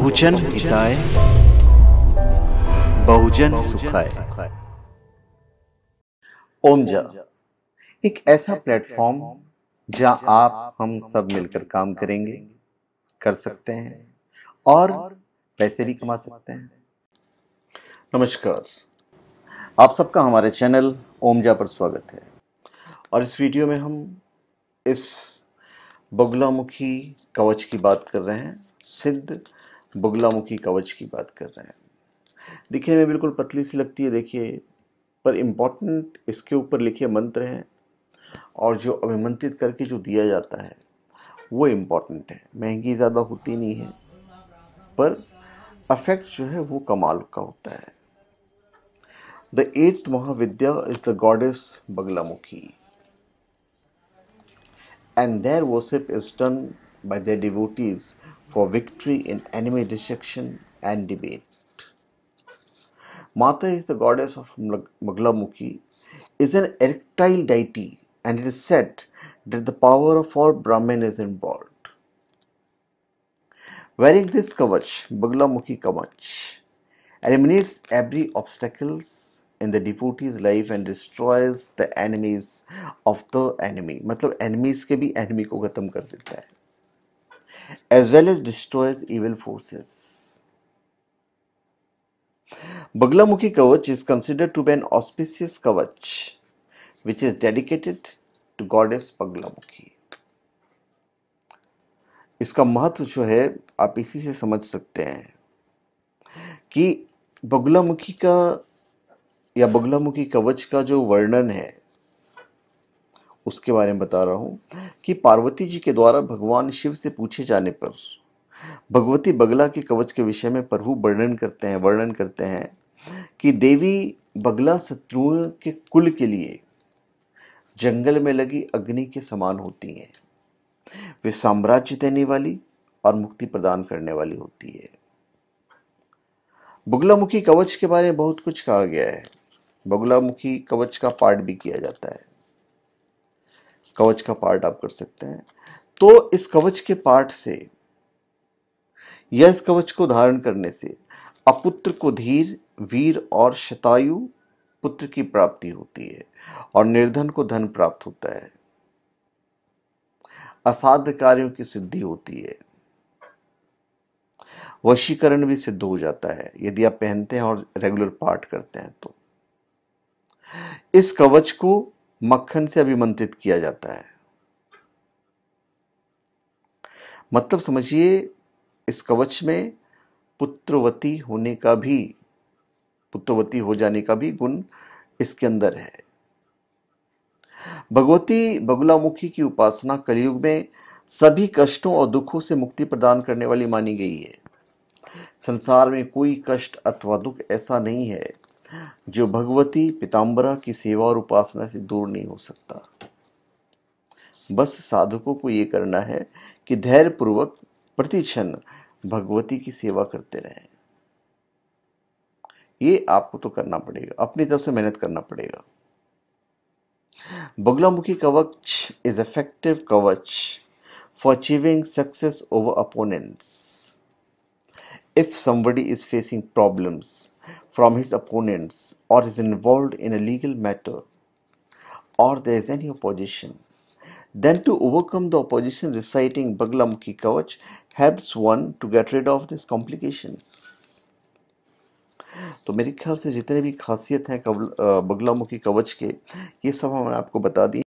बहुजन हिताय बहुजन सुखाय। ओमजा एक ऐसा प्लेटफॉर्म जहां आप हम सब मिलकर काम करेंगे, कर सकते हैं और पैसे भी कमा सकते हैं। नमस्कार, आप सबका हमारे चैनल ओमजा पर स्वागत है। और इस वीडियो में हम इस बगुलामुखी कवच की बात कर रहे हैं, सिद्ध बगुलामुखी कवच की बात कर रहे हैं। दिखने में बिल्कुल पतली सी लगती है, देखिए, पर इम्पोर्टेंट इसके ऊपर लिखे मंत्र हैं और जो अभिमंत्रित करके जो दिया जाता है वो इम्पोर्टेंट है। महंगी ज़्यादा होती नहीं है, पर अफेक्ट जो है वो कमाल का होता है। The 8th Mahavidya is the goddess Bagalamukhi and their worship is done by their devotees for victory in enemy dissection and debate. Mata is the goddess of Baglamukhi, is an erectile deity, and it is said that the power of all Brahman is involved. Wearing this kavach, Baglamukhi kavach, eliminates every obstacles in the devotee's life and destroys the enemies of the enemy. मतलब enemies के भी enemy को खत्म कर देता है, as well as destroys evil forces. Baglamukhi kavach is considered to be an auspicious kavach which is dedicated to goddess Baglamukhi. इसका महत्व जो है आप इसी से समझ सकते हैं कि बगुलामुखी का या बगुलामुखी कवच का जो वर्णन है उसके बारे में बता रहा हूं कि पार्वती जी के द्वारा भगवान शिव से पूछे जाने पर भगवती बगला के कवच के विषय में प्रभु वर्णन करते हैं कि देवी बगला शत्रुओं के कुल के लिए जंगल में लगी अग्नि के समान होती हैं। वे साम्राज्य देने वाली और मुक्ति प्रदान करने वाली होती है। बगुलामुखी कवच के बारे में बहुत कुछ कहा गया है। बगुलामुखी कवच का पाठ भी किया जाता है, कवच का पाठ आप कर सकते हैं। तो इस कवच के पाठ से या इस कवच को धारण करने से अपुत्र को धीर, वीर और शतायु पुत्र की प्राप्ति होती है और निर्धन को धन प्राप्त होता है। असाध्य कार्यों की सिद्धि होती है। वशीकरण भी सिद्ध हो जाता है यदि आप पहनते हैं और रेगुलर पाठ करते हैं तो। इस कवच को मक्खन से अभिमंत्रित किया जाता है। मतलब समझिए, इस कवच में पुत्रवती हो जाने का भी गुण इसके अंदर है। भगवती बगुलामुखी की उपासना कलयुग में सभी कष्टों और दुखों से मुक्ति प्रदान करने वाली मानी गई है। संसार में कोई कष्ट अथवा दुख ऐसा नहीं है जो भगवती पीताम्बरा की सेवा और उपासना से दूर नहीं हो सकता। बस साधकों को ये करना है कि धैर्य पूर्वक प्रतिक्षण भगवती की सेवा करते रहें। ये आपको तो करना पड़ेगा, अपनी तरफ से मेहनत करना पड़ेगा। बगलामुखी कवच is effective कवच for achieving success over opponents. If somebody is facing problems from his opponents or is involved in a legal matter or there is any opposition, then to overcome the opposition, reciting Baglamukhi Kavach helps one to get rid of these complications. तो मेरे ख्याल से जितने भी खासियत हैं बगलामुखी कवच के, ये सब हमने आपको बता दिए।